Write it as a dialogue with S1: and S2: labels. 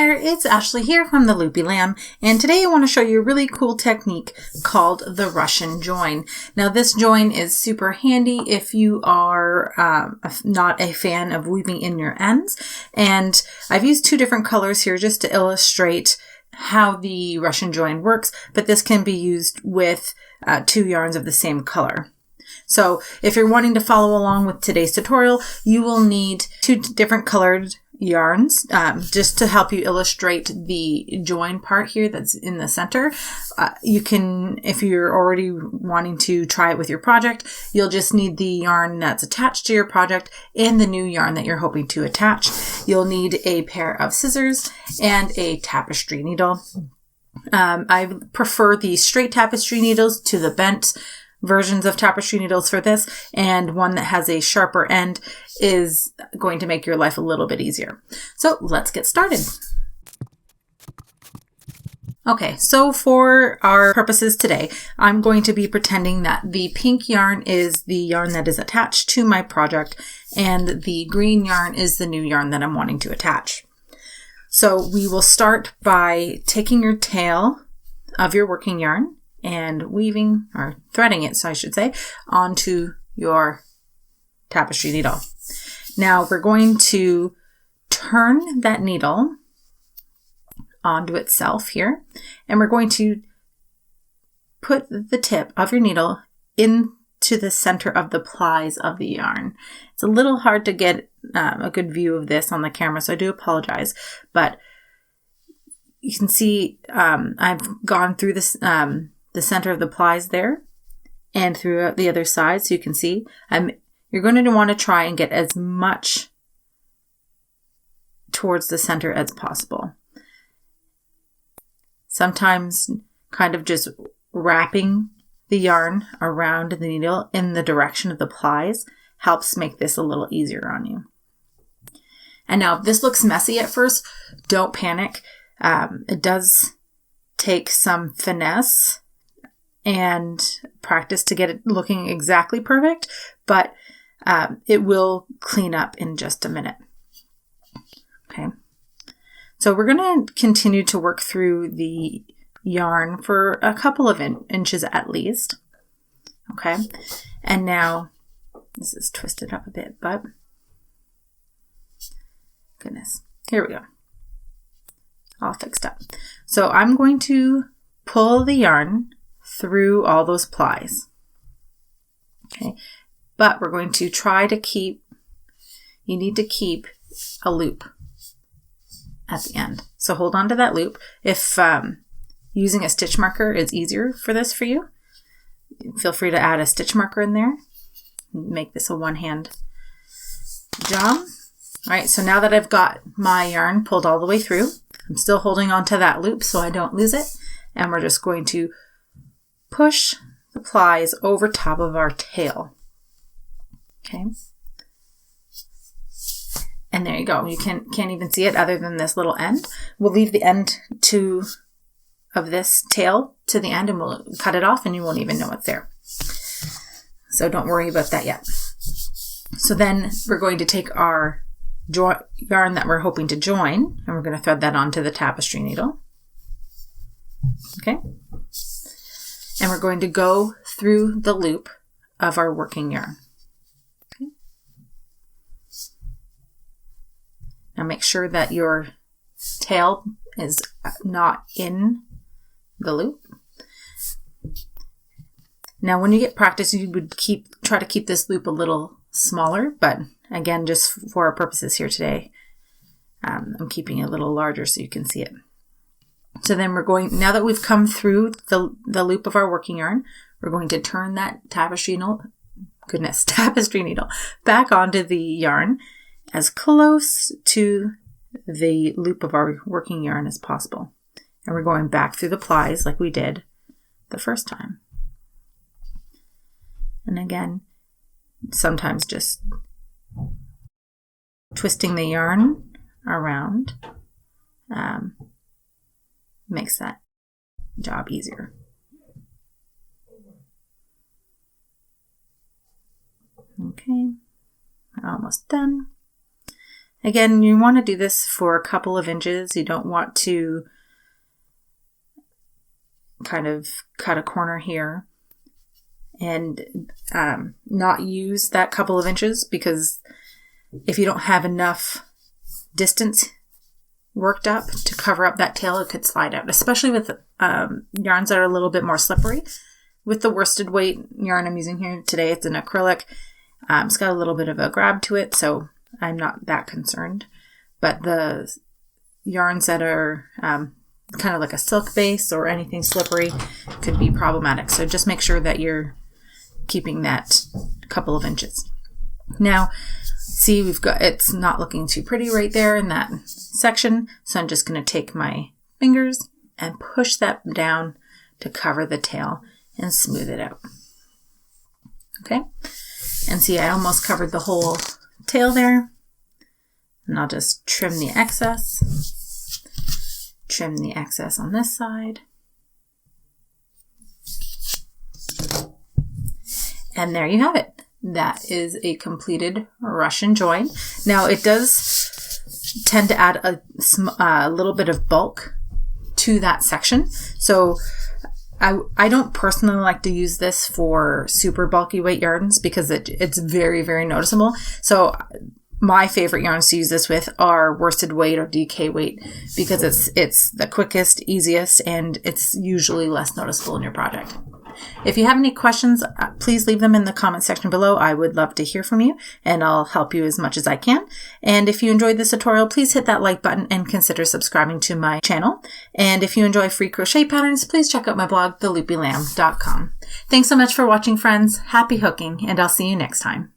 S1: there, it's Ashley here from the Loopy Lamb, and today I want to show you a really cool technique called the Russian join. Now this join is super handy if you are not a fan of weaving in your ends, and I've used two different colors here just to illustrate how the Russian join works, but this can be used with two yarns of the same color. So if you're wanting to follow along with today's tutorial, you will need two different colored yarns just to help you illustrate the join part here that's in the center. You can, if you're already wanting to try it with your project, you'll just need the yarn that's attached to your project and the new yarn that you're hoping to attach. You'll need a pair of scissors and a tapestry needle. I prefer the straight tapestry needles to the bent versions of tapestry needles for this, and one that has a sharper end is going to make your life a little bit easier. So let's get started. Okay, so for our purposes today, I'm going to be pretending that the pink yarn is the yarn that is attached to my project, and the green yarn is the new yarn that I'm wanting to attach. So we will start by taking your tail of your working yarn and weaving, or threading it, so I should say, onto your tapestry needle. Now we're going to turn that needle onto itself here, and we're going to put the tip of your needle into the center of the plies of the yarn. It's a little hard to get a good view of this on the camera, so I do apologize, but you can see I've gone through this the center of the plies there and throughout the other side, so you can see you're going to want to try and get as much towards the center as possible. Sometimes kind of just wrapping the yarn around the needle in the direction of the plies helps make this a little easier on you. And now if this looks messy at first, don't panic. It does take some finesse and practice to get it looking exactly perfect, but it will clean up in just a minute. Okay, so we're going to continue to work through the yarn for a couple of inches at least. Okay, and now this is twisted up a bit, but goodness, here we go. All fixed up. So I'm going to pull the yarn through all those plies. Okay, but we're going to try to keep, you need to keep a loop at the end. So hold on to that loop. If using a stitch marker is easier for this for you, feel free to add a stitch marker in there. Make this a one-hand job. All right, so now that I've got my yarn pulled all the way through, I'm still holding on to that loop so I don't lose it. And we're just going to push the plies over top of our tail. Okay. And there you go. You can't even see it other than this little end. We'll leave the end of this tail to the end and we'll cut it off and you won't even know it's there. So don't worry about that yet. So then we're going to take our yarn that we're hoping to join and we're going to thread that onto the tapestry needle. Okay. And we're going to go through the loop of our working yarn. Okay. Now make sure that your tail is not in the loop. Now when you get practice, you would try to keep this loop a little smaller, but again, just for our purposes here today, I'm keeping it a little larger so you can see it. So then we're going, now that we've come through the loop of our working yarn, we're going to turn that tapestry needle back onto the yarn as close to the loop of our working yarn as possible. And we're going back through the plies like we did the first time. And again, sometimes just twisting the yarn around makes that job easier. Okay, we're almost done. Again, you want to do this for a couple of inches. You don't want to kind of cut a corner here and not use that couple of inches, because if you don't have enough distance worked up to cover up that tail, it could slide out, especially with yarns that are a little bit more slippery. With the worsted weight yarn I'm using here today, it's an acrylic. It's got a little bit of a grab to it, so I'm not that concerned. But the yarns that are kind of like a silk base or anything slippery could be problematic. So just make sure that you're keeping that couple of inches. Now, see, it's not looking too pretty right there in that section. So I'm just going to take my fingers and push that down to cover the tail and smooth it out. Okay. And see, I almost covered the whole tail there. And I'll just trim the excess. Trim the excess on this side. And there you have it. That is a completed Russian join. Now it does tend to add a little bit of bulk to that section. So I don't personally like to use this for super bulky weight yarns because it's very, very noticeable. So my favorite yarns to use this with are worsted weight or DK weight because it's the quickest, easiest, and it's usually less noticeable in your project. If you have any questions, please leave them in the comment section below. I would love to hear from you, and I'll help you as much as I can. And if you enjoyed this tutorial, please hit that like button and consider subscribing to my channel. And if you enjoy free crochet patterns, please check out my blog, theloopylamb.com. Thanks so much for watching, friends. Happy hooking, and I'll see you next time.